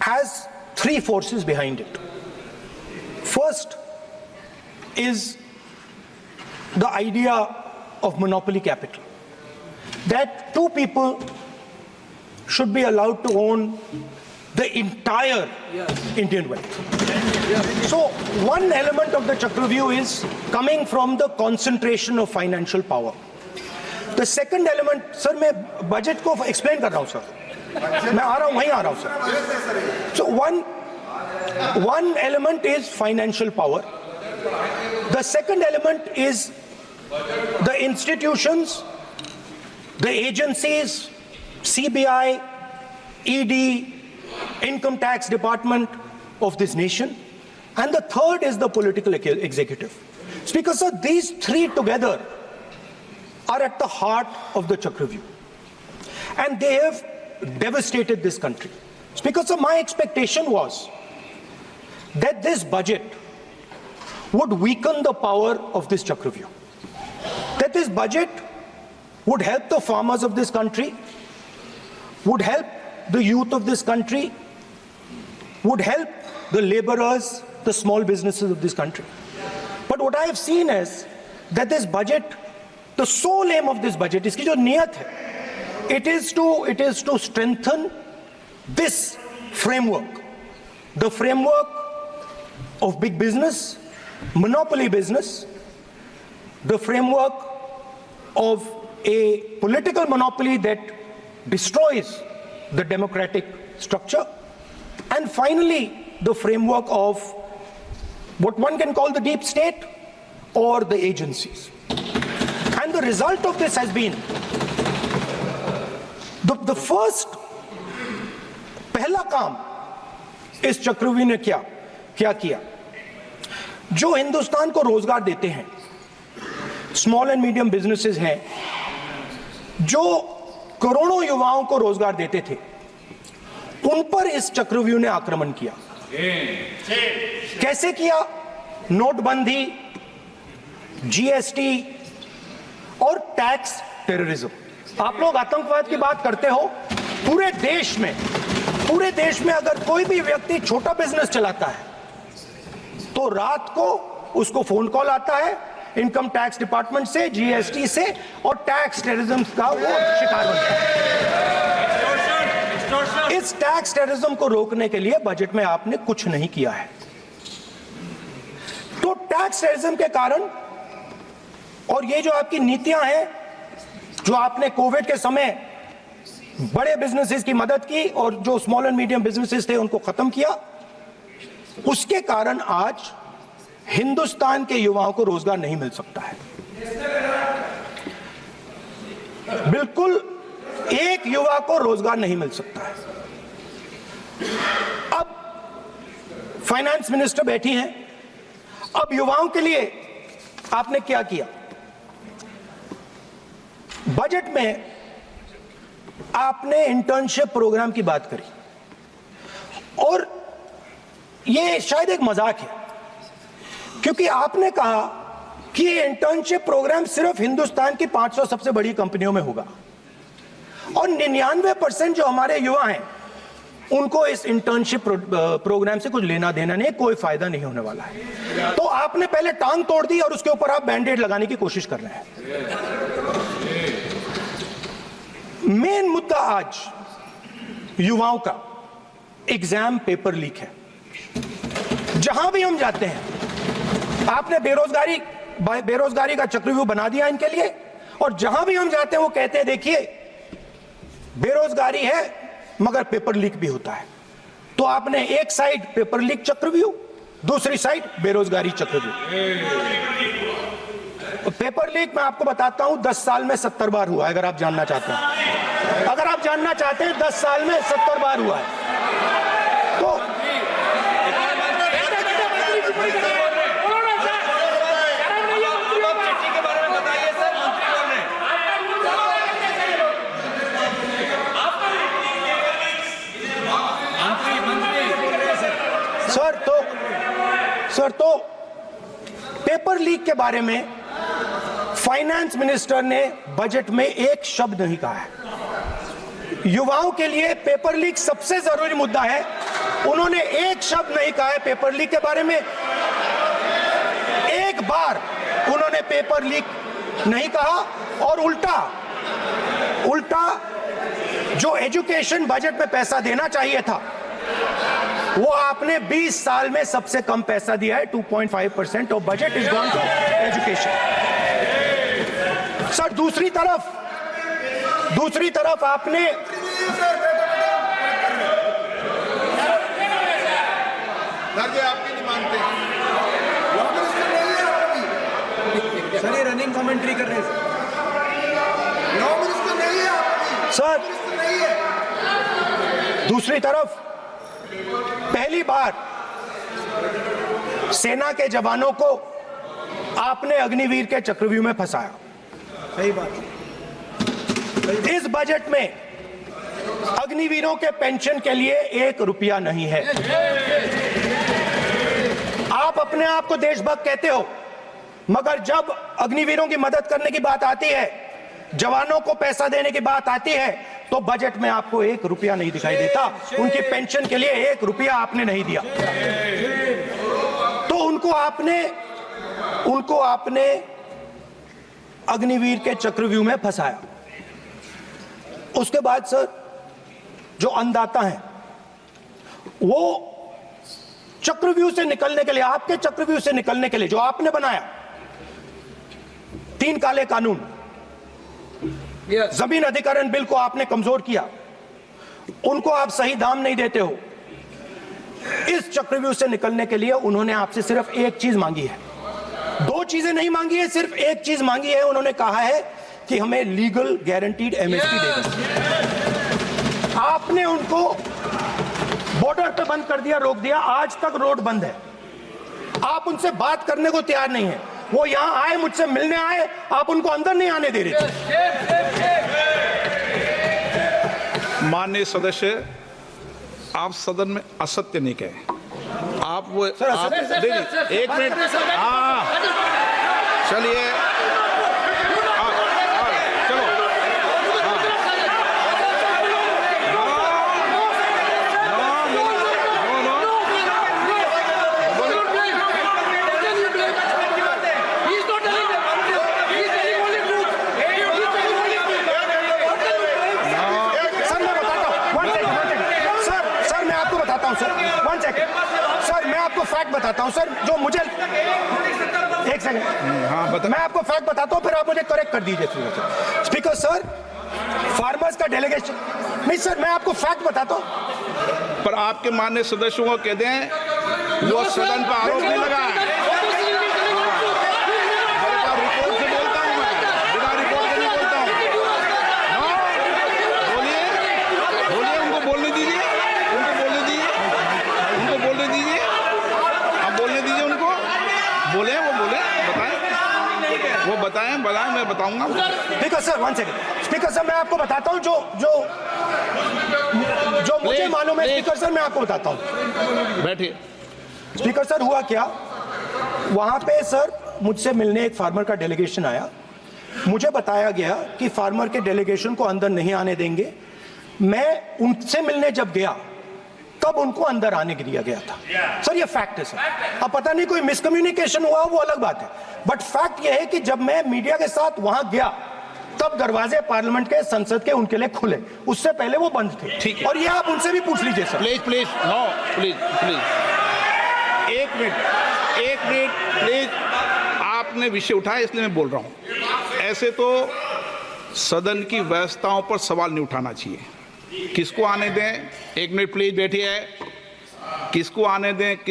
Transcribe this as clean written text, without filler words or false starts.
has three forces behind it. First is the idea of monopoly capital, that two people should be allowed to own the entire Indian wealth. So one element of the Chakravyuh is coming from the concentration of financial power. The second element, sir, मैं budget को explain कर रहा हूँ, sir. मैं आ रहा हूँ, वहीं आ रहा हूँ, sir. So one element is financial power. The second element is the institutions, the agencies, CBI, ED, Income Tax Department of this nation. And the third is the political executive. Speaker, sir, these three together are at the heart of the Chakravyuh. And they have devastated this country. Speaker, sir, my expectation was that this budget would weaken the power of this Chakravyuh. That this budget would help the farmers of this country, would help the youth of this country, would help the laborers, the small businesses of this country. But what I have seen is that this budget, the sole aim of this budget, iski jo niyat hai, it is to strengthen this framework, the framework of big business, monopoly business, the framework of a political monopoly that destroys the democratic structure, and finally the framework of what one can call the deep state or the agencies. And the result of this has been the first पहला काम इस चक्रव्यूह ने क्या किया, जो हिंदुस्तान को रोजगार देते हैं, स्मॉल एंड मीडियम बिजनेसेस हैं, जो करोड़ों युवाओं को रोजगार देते थे, उन पर इस चक्रव्यूह ने आक्रमण किया। कैसे किया? नोटबंदी, जीएसटी और टैक्स टेररिज्म। आप लोग आतंकवाद की बात करते हो, पूरे देश में अगर कोई भी व्यक्ति छोटा बिजनेस चलाता है तो रात को उसको फोन कॉल आता है इनकम टैक्स डिपार्टमेंट से, जीएसटी से, और टैक्स टेररिज्म का वो शिकार बनता है। इस टैक्स टेररिज्म को रोकने के लिए बजट में आपने कुछ नहीं किया है। तो टैक्स टेररिज्म के कारण और ये जो आपकी नीतियां हैं, जो आपने कोविड के समय बड़े बिजनेसेस की मदद की और जो स्मॉल एंड मीडियम बिजनेसेस थे उनको खत्म किया, उसके कारण आज हिंदुस्तान के युवाओं को रोजगार नहीं मिल सकता है। बिल्कुल एक युवा को रोजगार नहीं मिल सकता है। अब फाइनेंस मिनिस्टर बैठी हैं, अब युवाओं के लिए आपने क्या किया? बजट में आपने इंटर्नशिप प्रोग्राम की बात करी और ये शायद एक मजाक है, क्योंकि आपने कहा कि ये इंटर्नशिप प्रोग्राम सिर्फ हिंदुस्तान की 500 सबसे बड़ी कंपनियों में होगा और 99% जो हमारे युवा हैं उनको इस इंटर्नशिप प्रोग्राम से कुछ लेना देना नहीं, कोई फायदा नहीं होने वाला है। तो आपने पहले टांग तोड़ दी और उसके ऊपर आप बैंडेड लगाने की कोशिश कर रहे हैं। मेन मुद्दा आज युवाओं का एग्जाम पेपर लीक है। जहां भी हम जाते हैं, आपने बेरोजगारी का चक्रव्यूह बना दिया इनके लिए, और जहां भी हम जाते हैं वो कहते हैं देखिए बेरोजगारी है मगर पेपर लीक भी होता है। तो आपने एक साइड पेपर लीक चक्रव्यूह, दूसरी साइड बेरोजगारी चक्रव्यूह। पेपर लीक मैं आपको बताता हूं 10 साल में 70 बार हुआ है। अगर आप जानना चाहते हैं, 10 साल में 70 बार हुआ है। तो सर तो पेपर लीक के बारे में फाइनेंस मिनिस्टर ने बजट में एक शब्द नहीं कहा है। युवाओं के लिए पेपर लीक सबसे जरूरी मुद्दा है, उन्होंने एक शब्द नहीं कहा है पेपर लीक के बारे में। एक बार उन्होंने पेपर लीक नहीं कहा, और उल्टा जो एजुकेशन बजट में पैसा देना चाहिए था वो आपने 20 साल में सबसे कम पैसा दिया है। 2.5% of budget is gone to education. Sir दूसरी तरफ आपने आपकी नहीं मानते सर, ये रनिंग कमेंट्री कर रहे हैं सर। दूसरी तरफ पहली बार सेना के जवानों को आपने अग्निवीर के चक्रव्यूह में फंसाया। सही बात। इस बजट में अग्निवीरों के पेंशन के लिए 1 रुपया नहीं है। आप अपने आप को देशभक्त कहते हो, मगर जब अग्निवीरों की मदद करने की बात आती है, जवानों को पैसा देने की बात आती है, तो बजट में आपको 1 रुपया नहीं दिखाई देता। उनकी पेंशन के लिए 1 रुपया आपने नहीं दिया। तो उनको आपने अग्निवीर के चक्रव्यूह में फंसाया। उसके बाद सर जो अन्नदाता हैं वो चक्रव्यूह से निकलने के लिए, आपके चक्रव्यूह से निकलने के लिए जो आपने बनाया 3 काले कानून, जमीन अधिग्रहण बिल को आपने कमजोर किया, उनको आप सही दाम नहीं देते हो। इस चक्रव्यूह से निकलने के लिए उन्होंने आपसे सिर्फ एक चीज मांगी है, 2 चीजें नहीं मांगी है, सिर्फ एक चीज मांगी है। उन्होंने कहा है कि हमें लीगल गारंटीड एमएसपी दे दो। आपने उनको बॉर्डर पे बंद कर दिया, रोक दिया, आज तक रोड बंद है। आप उनसे बात करने को तैयार नहीं है। वो यहां आए, मुझसे मिलने आए, आप उनको अंदर नहीं आने दे रहे थे। माननीय सदस्य, आप सदन में असत्य नहीं कहे। आप वो आप एक मिनट, हाँ चलिए, चलो सर मैं आपको फैक्ट बताता हूं सर, जो मुझे एक सेकंड, हाँ बता। मैं आपको फैक्ट बताता हूं, फिर आप मुझे करेक्ट कर दीजिए। स्पीकर सर, फार्मर्स का डेलीगेशन नहीं सर, मैं आपको फैक्ट बताता हूं। पर आपके माननीय सदस्यों को कह दें वो सदन पर आरोप नहीं लगाए। रिपोर्ट से बोलता हूं मैं, बिना रिपोर्ट के नहीं बोलता हूं। बोलिए बोलिए, उनको बोलने दीजिए, आप बोलने दीजिए उनको, बोले वो बोले, बताएं, मैं बताऊंगा। Speaker sir 1 second, speaker sir मैं आपको बताता हूं जो मुझे मालूम है। स्पीकर सर मैं आपको बताता हूं, बैठिए। स्पीकर सर हुआ क्या, वहां पे सर मुझसे मिलने एक फार्मर का डेलीगेशन आया। मुझे बताया गया कि फार्मर के डेलीगेशन को अंदर नहीं आने देंगे। मैं उनसे मिलने जब गया तब उनको अंदर आने दिया गया था। सर ये फैक्ट है सर। अब पता नहीं कोई मिसकम्युनिकेशन हुआ, वो अलग बात है, बट फैक्ट ये है कि जब मैं मीडिया के साथ वहां गया तब दरवाजे पार्लियामेंट के, संसद के उनके लिए खुले, उससे पहले वो बंद थे। ठीक है, और ये आप उनसे भी पूछ लीजिए सर। प्लीज नो, प्लीज एक मिनट प्लीज। आपने विषय उठाया इसलिए मैं बोल रहा हूं। ऐसे तो सदन की व्यवस्थाओं पर सवाल नहीं उठाना चाहिए। किसको आने दें, 1 मिनट प्लीज बैठिए, किसको आने दें।